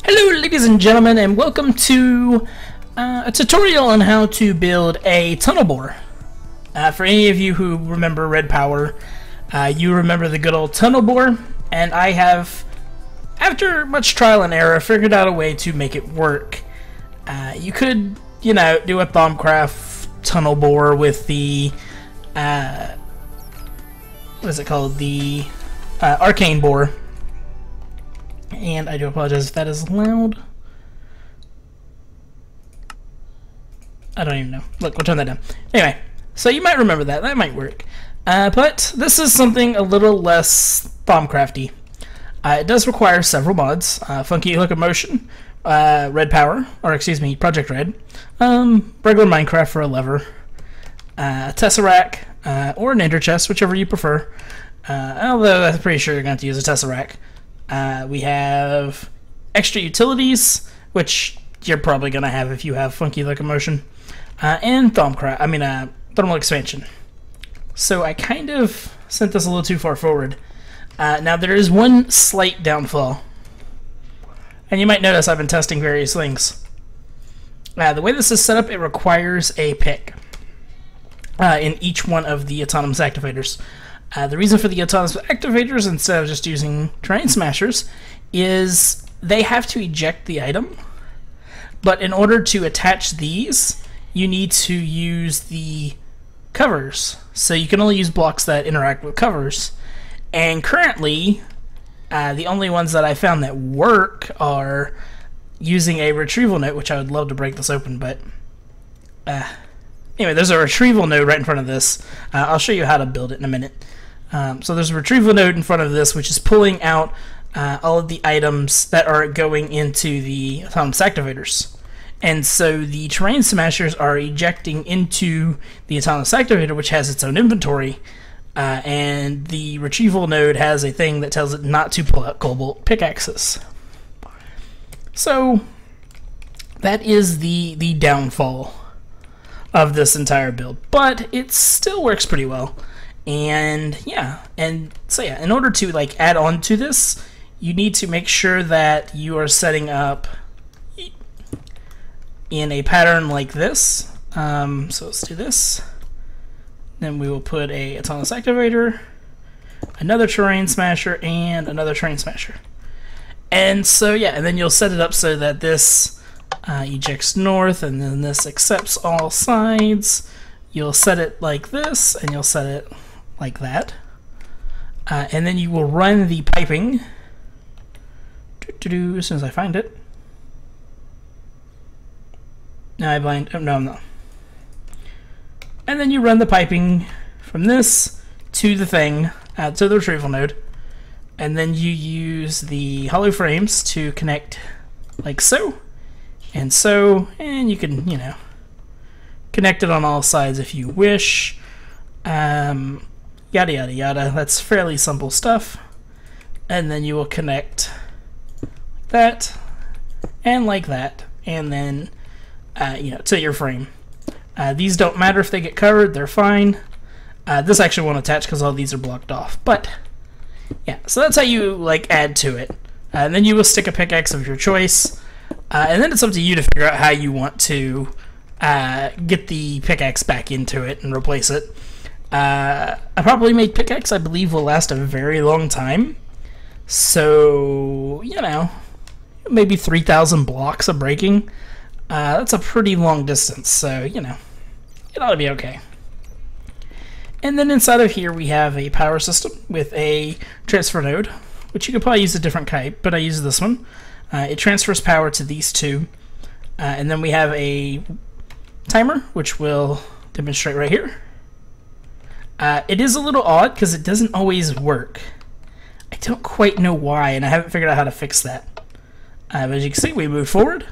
Hello ladies and gentlemen, and welcome to a tutorial on how to build a tunnel bore. For any of you who remember Red Power, you remember the good old tunnel bore, and I have, after much trial and error, figured out a way to make it work. You could, you know, do a Thaumcraft tunnel bore with the, what is it called, the arcane bore. And I do apologize if that is loud. I don't even know. Look, we'll turn that down. Anyway, so you might remember that. That might work. But this is something a little less Thaumcrafty. It does require several mods. Funky Locomotion, Red Power, or excuse me, Project Red, regular Minecraft for a lever, Tesseract, or an Ender chest, whichever you prefer. Although I'm pretty sure you're going to have to use a Tesseract. We have extra utilities, which you're probably going to have if you have Funky Locomotion, and Thermal Expansion. So I kind of sent this a little too far forward. Now there is one slight downfall, and you might notice I've been testing various things. The way this is set up, it requires a pick in each one of the autonomous activators. The reason for the autonomous activators, instead of just using terrain smashers, is they have to eject the item, but in order to attach these, you need to use the covers. So you can only use blocks that interact with covers. And currently, the only ones that I found that work are using a retrieval node, which I would love to break this open, but anyway, there's a retrieval node right in front of this. I'll show you how to build it in a minute. So there's a retrieval node in front of this, which is pulling out all of the items that are going into the autonomous activators. And so the terrain smashers are ejecting into the autonomous activator, which has its own inventory. And the retrieval node has a thing that tells it not to pull out cobalt pickaxes. So that is the downfall of this entire build. But it still works pretty well. And so in order to add on to this, you need to make sure that you are setting up in a pattern like this. So let's do this. Then we will put a autonomous activator, another terrain smasher, and another terrain smasher. And so and then you'll set it up so that this ejects north, and then this accepts all sides. You'll set it like this, and you'll set it like that, and then you will run the piping as soon as I find it. Now I blind. Oh, no, I'm not. And then you run the piping from this to the thing, to the retrieval node, and then you use the hollow frames to connect like so, and you can, you know, connect it on all sides if you wish. Yada yada yada. That's fairly simple stuff. And then you will connect like that and like that, and then to your frame. These don't matter if they get covered; they're fine. This actually won't attach because all these are blocked off. But yeah, so that's how you add to it. And then you will stick a pickaxe of your choice, and then it's up to you to figure out how you want to get the pickaxe back into it and replace it. A properly made pickaxe, I believe, will last a very long time. So, you know, maybe 3,000 blocks of breaking. That's a pretty long distance, so, you know, it ought to be okay. And then inside of here we have a power system with a transfer node, which you could probably use a different type, but I use this one. It transfers power to these two. And then we have a timer, which we'll demonstrate right here. It is a little odd because it doesn't always work. I don't quite know why, and I haven't figured out how to fix that. But as you can see, we move forward.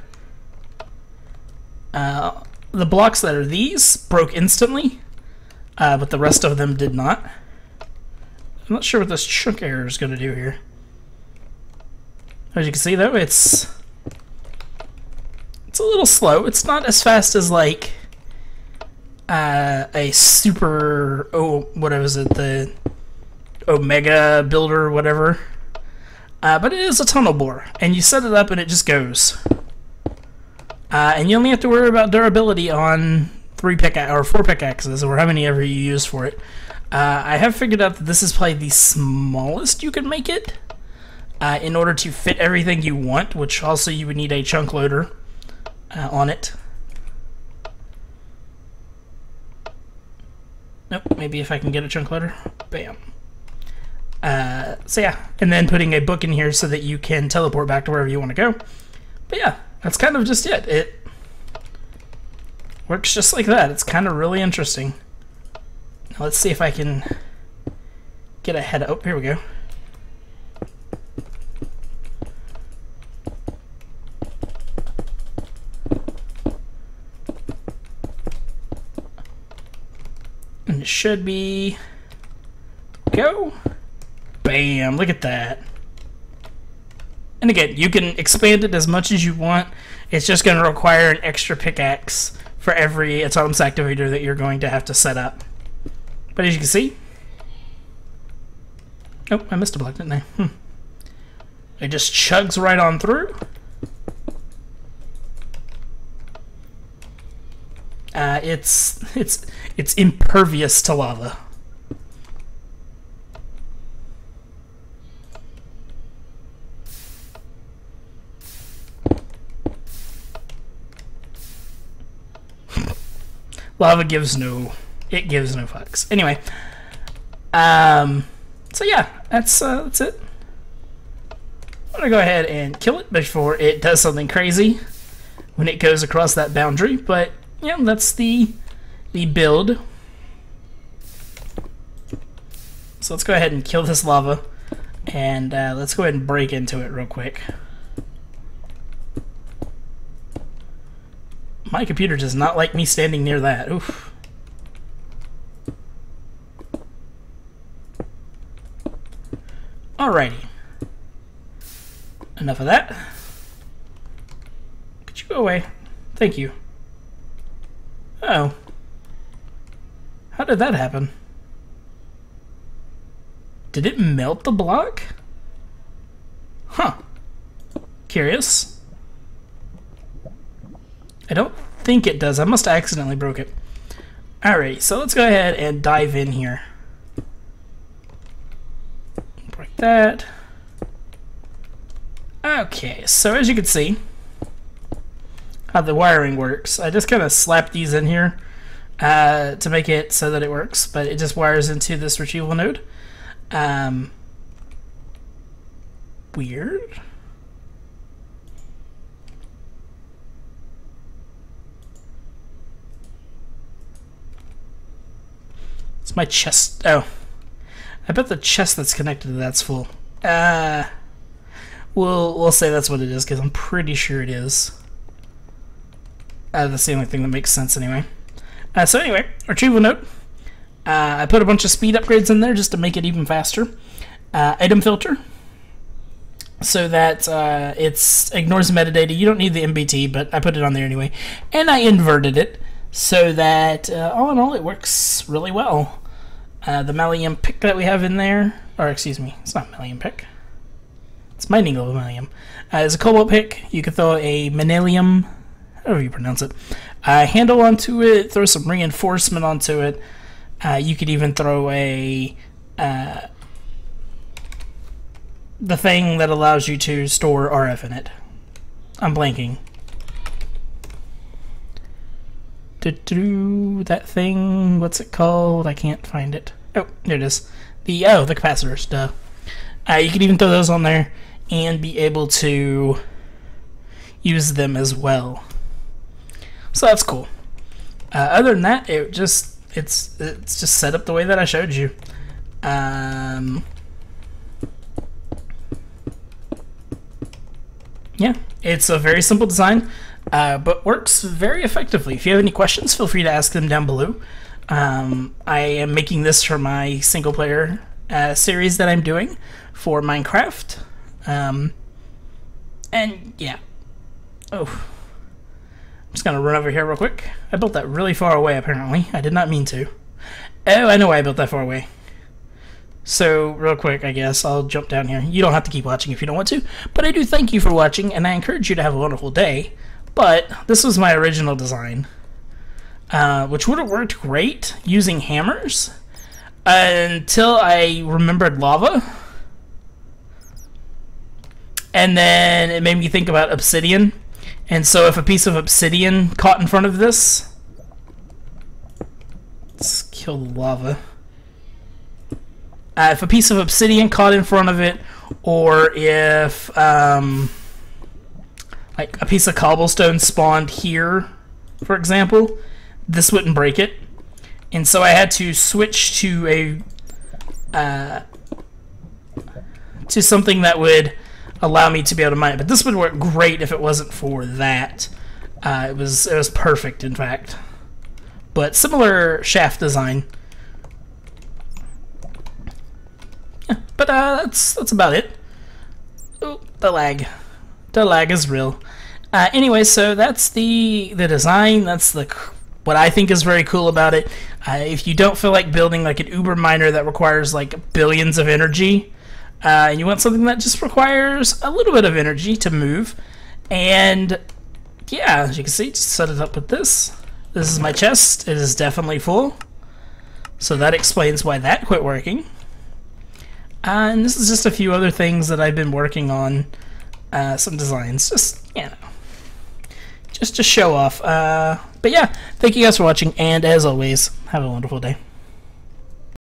The blocks that are these broke instantly, but the rest of them did not. I'm not sure what this chunk error is going to do here. As you can see, though, it's a little slow. It's not as fast as a super, what was it, the Omega builder or whatever. but it is a tunnel bore, and you set it up and it just goes. And you only have to worry about durability on 4 pickaxes, or how many ever you use for it. I have figured out that this is probably the smallest you can make it in order to fit everything you want, which also you would need a chunk loader on it. Nope, maybe if I can get a chunk loader. Bam. So yeah, and then putting a book in here so that you can teleport back to wherever you want to go. But yeah, that's kind of just it. It works just like that. It's kind of really interesting. Now let's see if I can get ahead. Oh, here we go. And it should be... Go. Bam, look at that. And again, you can expand it as much as you want. It's just going to require an extra pickaxe for every autonomous activator that you're going to have to set up. But as you can see... Oh, I missed a block, didn't I? It just chugs right on through. It's impervious to lava. Lava gives no fucks. Anyway, so yeah, that's it. I'm gonna go ahead and kill it before it does something crazy when it goes across that boundary. But yeah, that's the build. So let's go ahead and kill this lava, and let's go ahead and break into it real quick. My computer does not like me standing near that. Oof. Alrighty. Enough of that. Could you go away? Thank you. Oh. How did that happen? Did it melt the block? Huh. Curious. I don't think it does. I must have accidentally broke it. Alright, so let's go ahead and dive in here. Break that. Okay, so as you can see how the wiring works, I just kind of slap these in here to make it so that it works, but it just wires into this retrieval node. Weird. It's my chest. Oh, I bet the chest that's connected to that's full. We'll say that's what it is because I'm pretty sure it is. That's the only thing that makes sense anyway. So anyway, retrieval node. I put a bunch of speed upgrades in there just to make it even faster. Item filter, so that it ignores metadata. You don't need the MBT, but I put it on there anyway. And I inverted it so that all in all it works really well. The Manyullyn pick that we have in there, or excuse me, it's not Manyullyn pick. It's mining level Manyullyn. It's a cobalt pick. You could throw a Manyullyn, however you pronounce it, handle onto it. Throw some reinforcement onto it. You could even throw a the thing that allows you to store RF in it. I'm blanking. That thing, what's it called? I can't find it. Oh, there it is. The capacitors, duh. You can even throw those on there and be able to use them as well. So that's cool. Other than that, it's just set up the way that I showed you. Yeah, it's a very simple design. But works very effectively. If you have any questions, feel free to ask them down below. I am making this for my single player series that I'm doing for Minecraft. And yeah. Oh. I'm just gonna run over here real quick. I built that really far away apparently. I did not mean to. Oh, I know why I built that far away. So real quick, I guess I'll jump down here. You don't have to keep watching if you don't want to, but I do thank you for watching, and I encourage you to have a wonderful day. But this was my original design, which would have worked great using hammers until I remembered lava. And then it made me think about obsidian. And so if a piece of obsidian caught in front of this... Let's kill the lava. If a piece of obsidian caught in front of it, or if like a piece of cobblestone spawned here, for example, this wouldn't break it. And so I had to switch to something that would allow me to be able to mine it. But this would work great if it wasn't for that. It was perfect, in fact. But similar shaft design. Yeah, but that's about it. Oh, the lag. The lag is real. Anyway, so that's the design. That's what I think is very cool about it. If you don't feel like building like an uber miner that requires like billions of energy, and you want something that just requires a little bit of energy to move, and yeah, as you can see, just set it up with this. This is my chest. It is definitely full, so that explains why that quit working. And this is just a few other things that I've been working on, some designs, just, you know, just to show off. But yeah, thank you guys for watching, and as always, have a wonderful day.